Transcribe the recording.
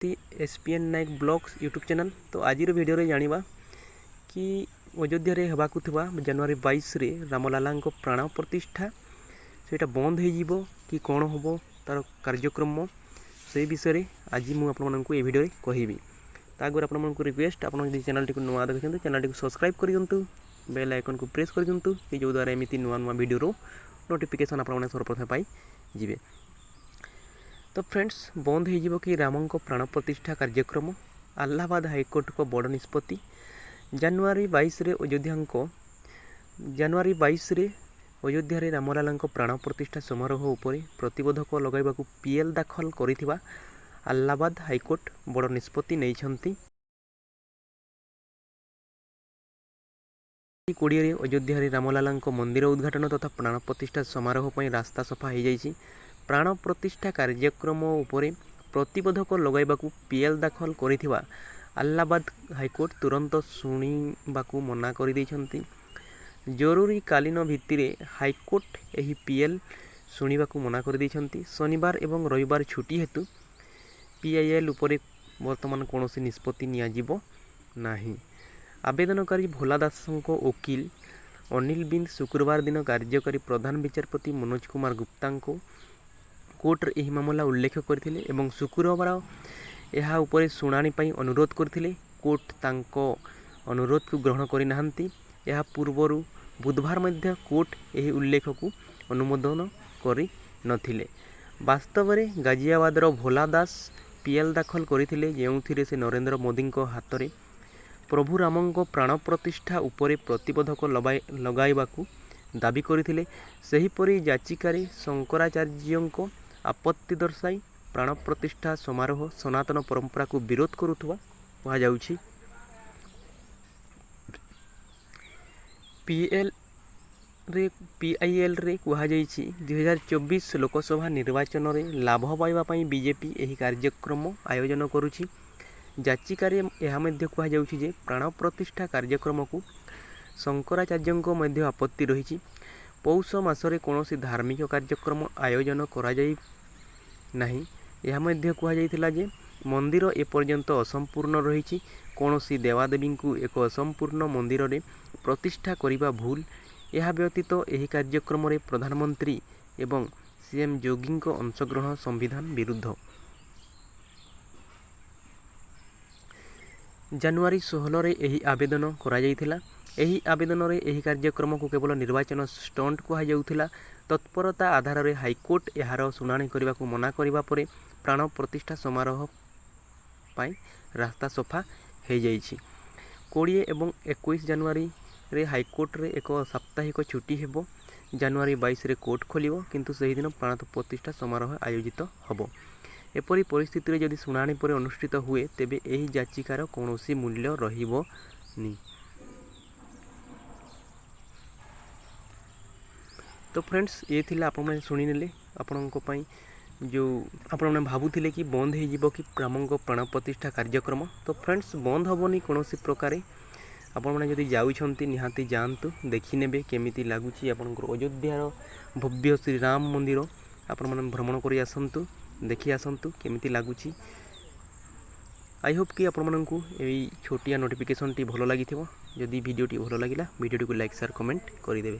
ESPN नायक blogs YouTube channel. तो आज video जानिबा कि अयोध्या रे हेबाकुथिबा जनवरी 22 रे रामलाला प्राण प्रतिष्ठा सेटा बंद हो कि कौन हम तार कार्यक्रम से विषय में आज मुझे ये भिडियो कहबी। तागर आपको रिक्वेस्ट आप चैनल टी नुआ देखते चैनल टी सब्सक्राइब कर दिंतु, बेल आइकन को प्रेस कर दिंतु कि जो द्वारा एमती नुआ नुआ वीडियो नोटिफिकेशन आप सर्वप्रथम पाई जिवे। तो फ्रेंड्स बंद हो कि राम प्राण प्रतिष्ठा कार्यक्रम इलाहाबाद हाईकोर्ट को बड़ निष्पत्ति। जनवरी 22 रे अयोध्या रे रामलाला प्राण प्रतिष्ठा समारोह उपर प्रतिबंधक लगाइबा पीएल दाखल करिथिबा इलाहाबाद हाईकोर्ट बड़ निष्पत्ति नहीं। 20 अयोध्या रे रामलाला मंदिर उद्घाटन तथा प्राण प्रतिष्ठा समारोह पर रास्ता सफा हो जाइए। प्राण प्रतिष्ठा कार्यक्रम उपरे प्रतिबंधक लगाइबाकू पीएल दाखल करिथिबा इलाहाबाद हाईकोर्ट तुरंत शुणिबाकू मना कर दैछंती। जरूरी कालीन भित्तिरे हाईकोर्ट एही पीएल शुणिबाकू मना कर दैछंती। शनिवार एवं रविवार छुट्टी हेतु पीआईएल उपरे वर्तमान कौनसी निष्पत्ति नियाजिबो नाही। आवेदनकारी भोला दासଙ୍କ वकील अनिल बिंद शुक्रवार दिन कार्यकारी प्रधान विचारपति मनोज कुमार गुप्ता को कोर्ट यह मामला उल्लेख करथिले एवं शुक्रवार यह उपरे शुणाणी पई अनुरोध करथिले। कोर्ट तांको अनुरोध को ग्रहण करि नाहंती। यह पूर्वरु बुधवार मध्य कोर्ट यह उल्लेख को अनुमोदन करि नथिले। वास्तव में गाजियाबाद भोला दास पीएल दाखल करथिले जेउथिरे से नरेंद्र मोदी हाथ में प्रभु राम प्राण प्रतिष्ठा उपरे प्रतिबंधक लगाइबाकू दाबी करथिले। सेहीपरि याचिकारी शंकराचार्य आपत्ति दर्शाई प्राण प्रतिष्ठा समारोह सनातन परंपरा को विरोध करुवा कहुछि। पीआईएल रे कहुछि 2024 लोकसभा निर्वाचन रे लाभ पाइबा पई बीजेपी एही कार्यक्रम आयोजन करुछि। याचिकारे यह कहुछि जे प्राण प्रतिष्ठा कार्यक्रम को शंकराचार्य मध्य आपत्ति रही। पौष मासरे कौनसी धार्मिक कार्यक्रम आयोजन करा जाई नहीं। यह कहुଯାଇଥିଲା जे मंदिर एपर्यंत असंपूर्ण रही। कौनसी देवादेवी को एक असंपूर्ण मंदिर रे प्रतिष्ठा करिबा भूल। यह व्यतीत एही कार्यक्रम रे प्रधानमंत्री एवं सीएम योगी को अंशग्रहण संविधान विरुद्ध। जनवरी 16 रे एही आवेदन करा जायथिला। एही आवेदन रे एही कार्यक्रम को केवल निर्वाचन स्टंट कहुला। तत्परता आधार रे हाईकोर्ट यार शुणाणी करने को मना करने पर प्राण प्रतिष्ठा समारोह पाई रास्ता सफा हो जाइए। 20 एवं 21 जनवरी रे हाईकोर्ट रे एक साप्ताहिक छुट्टी हेबो। जनवरी 22 रे कोर्ट खोलिबो किंतु सही दिन प्राण प्रतिष्ठा समारोह आयोजित हबो। एपरी परिस्थिति रे यदि शुणाणी पर अनुष्ठित हुए तेबे एही याचिकार कौनसी मूल्य रहिबो नि। तो फ्रेंड्स ये थिला आप शुणी ने आपण जो आपने भावुले कि बंद हो कि राम प्राण प्रतिष्ठा कार्यक्रम। तो फ्रेंड्स बंद हेनी कौन प्रकार आपड़ी जाऊँच निहाती जातु देखने केमी लगुच अयोध्यार भव्य श्री राम मंदिर आपण भ्रमण कर आसतु देखी आसतु केमी लगुच। आई होप कि आपको यही छोटिया नोटिफिकेशन टी भल लगी। जदि वीडियो टी भल लगा वीडियो को लाइक शेयर कमेंट करदे।